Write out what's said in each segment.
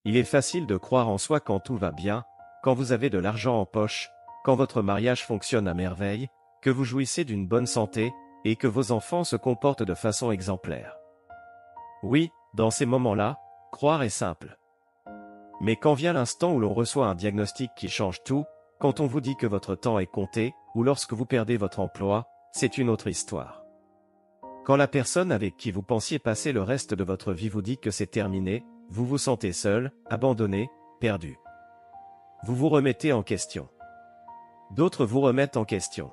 Il est facile de croire en soi quand tout va bien, quand vous avez de l'argent en poche, quand votre mariage fonctionne à merveille, que vous jouissez d'une bonne santé, et que vos enfants se comportent de façon exemplaire. Oui, dans ces moments-là, croire est simple. Mais quand vient l'instant où l'on reçoit un diagnostic qui change tout, quand on vous dit que votre temps est compté, ou lorsque vous perdez votre emploi, c'est une autre histoire. Quand la personne avec qui vous pensiez passer le reste de votre vie vous dit que c'est terminé, vous vous sentez seul, abandonné, perdu. Vous vous remettez en question. D'autres vous remettent en question.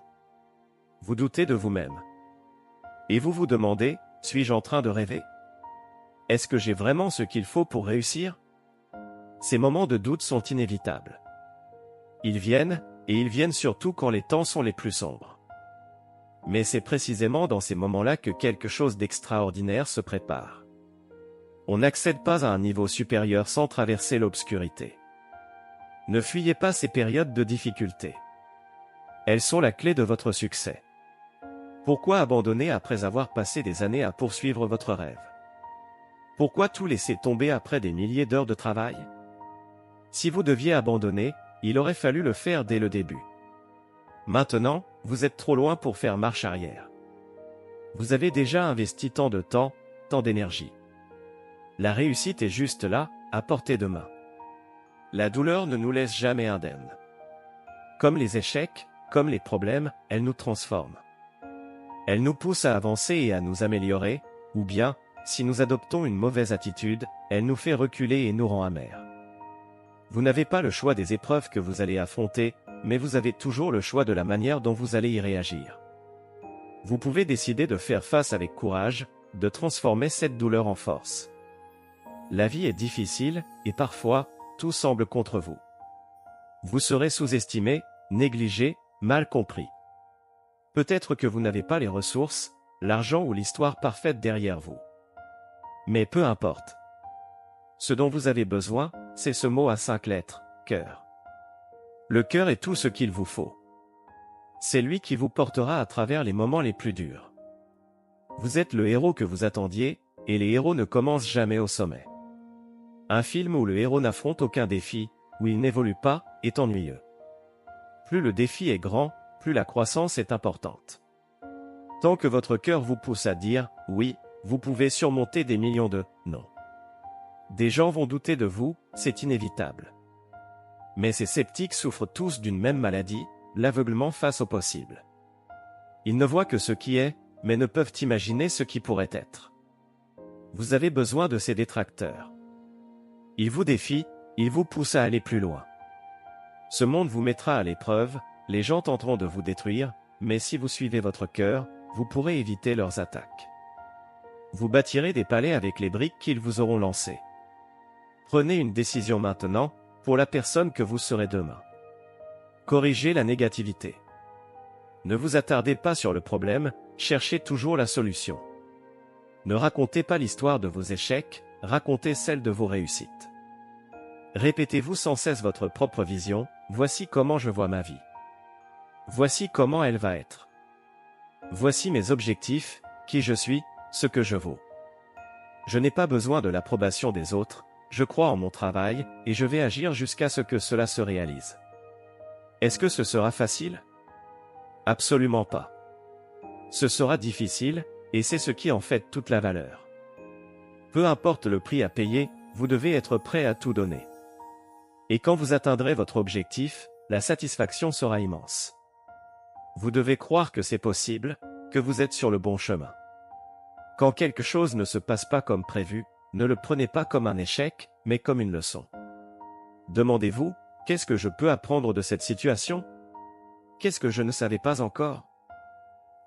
Vous doutez de vous-même. Et vous vous demandez, suis-je en train de rêver? Est-ce que j'ai vraiment ce qu'il faut pour réussir? Ces moments de doute sont inévitables. Ils viennent, et ils viennent surtout quand les temps sont les plus sombres. Mais c'est précisément dans ces moments-là que quelque chose d'extraordinaire se prépare. On n'accède pas à un niveau supérieur sans traverser l'obscurité. Ne fuyez pas ces périodes de difficulté. Elles sont la clé de votre succès. Pourquoi abandonner après avoir passé des années à poursuivre votre rêve? Pourquoi tout laisser tomber après des milliers d'heures de travail? Si vous deviez abandonner, il aurait fallu le faire dès le début. Maintenant, vous êtes trop loin pour faire marche arrière. Vous avez déjà investi tant de temps, tant d'énergie. La réussite est juste là, à portée de main. La douleur ne nous laisse jamais indemnes. Comme les échecs, comme les problèmes, elle nous transforme. Elle nous pousse à avancer et à nous améliorer, ou bien, si nous adoptons une mauvaise attitude, elle nous fait reculer et nous rend amers. Vous n'avez pas le choix des épreuves que vous allez affronter, mais vous avez toujours le choix de la manière dont vous allez y réagir. Vous pouvez décider de faire face avec courage, de transformer cette douleur en force. La vie est difficile, et parfois, tout semble contre vous. Vous serez sous-estimé, négligé, mal compris. Peut-être que vous n'avez pas les ressources, l'argent ou l'histoire parfaite derrière vous. Mais peu importe. Ce dont vous avez besoin, c'est ce mot à 5 lettres, cœur. Le cœur est tout ce qu'il vous faut. C'est lui qui vous portera à travers les moments les plus durs. Vous êtes le héros que vous attendiez, et les héros ne commencent jamais au sommet. Un film où le héros n'affronte aucun défi, où il n'évolue pas, est ennuyeux. Plus le défi est grand, plus la croissance est importante. Tant que votre cœur vous pousse à dire « oui », vous pouvez surmonter des millions de « non ». Des gens vont douter de vous, c'est inévitable. Mais ces sceptiques souffrent tous d'une même maladie, l'aveuglement face au possible. Ils ne voient que ce qui est, mais ne peuvent imaginer ce qui pourrait être. Vous avez besoin de ces détracteurs. Ils vous défient, ils vous poussent à aller plus loin. Ce monde vous mettra à l'épreuve, les gens tenteront de vous détruire, mais si vous suivez votre cœur, vous pourrez éviter leurs attaques. Vous bâtirez des palais avec les briques qu'ils vous auront lancées. Prenez une décision maintenant, pour la personne que vous serez demain. Corrigez la négativité. Ne vous attardez pas sur le problème, cherchez toujours la solution. Ne racontez pas l'histoire de vos échecs, racontez celle de vos réussites. Répétez-vous sans cesse votre propre vision, voici comment je vois ma vie. Voici comment elle va être. Voici mes objectifs, qui je suis, ce que je vaux. Je n'ai pas besoin de l'approbation des autres, je crois en mon travail, et je vais agir jusqu'à ce que cela se réalise. Est-ce que ce sera facile? Absolument pas. Ce sera difficile, et c'est ce qui en fait toute la valeur. Peu importe le prix à payer, vous devez être prêt à tout donner. Et quand vous atteindrez votre objectif, la satisfaction sera immense. Vous devez croire que c'est possible, que vous êtes sur le bon chemin. Quand quelque chose ne se passe pas comme prévu, ne le prenez pas comme un échec, mais comme une leçon. Demandez-vous, qu'est-ce que je peux apprendre de cette situation? Qu'est-ce que je ne savais pas encore?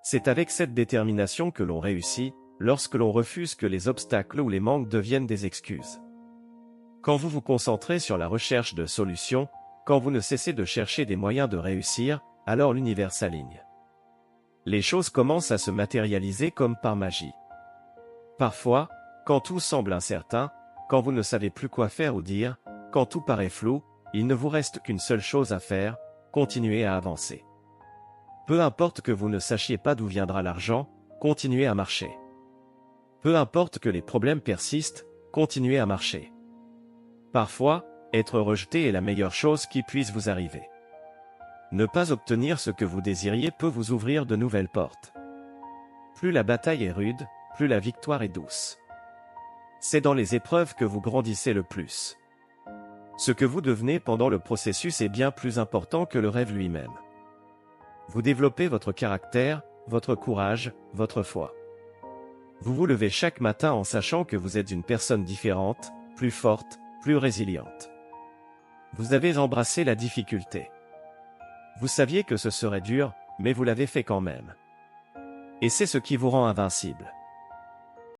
C'est avec cette détermination que l'on réussit, lorsque l'on refuse que les obstacles ou les manques deviennent des excuses. Quand vous vous concentrez sur la recherche de solutions, quand vous ne cessez de chercher des moyens de réussir, alors l'univers s'aligne. Les choses commencent à se matérialiser comme par magie. Parfois, quand tout semble incertain, quand vous ne savez plus quoi faire ou dire, quand tout paraît flou, il ne vous reste qu'une seule chose à faire, continuez à avancer. Peu importe que vous ne sachiez pas d'où viendra l'argent, continuez à marcher. Peu importe que les problèmes persistent, continuez à marcher. Parfois, être rejeté est la meilleure chose qui puisse vous arriver. Ne pas obtenir ce que vous désiriez peut vous ouvrir de nouvelles portes. Plus la bataille est rude, plus la victoire est douce. C'est dans les épreuves que vous grandissez le plus. Ce que vous devenez pendant le processus est bien plus important que le rêve lui-même. Vous développez votre caractère, votre courage, votre foi. Vous vous levez chaque matin en sachant que vous êtes une personne différente, plus forte, plus résiliente. Vous avez embrassé la difficulté. Vous saviez que ce serait dur, mais vous l'avez fait quand même. Et c'est ce qui vous rend invincible.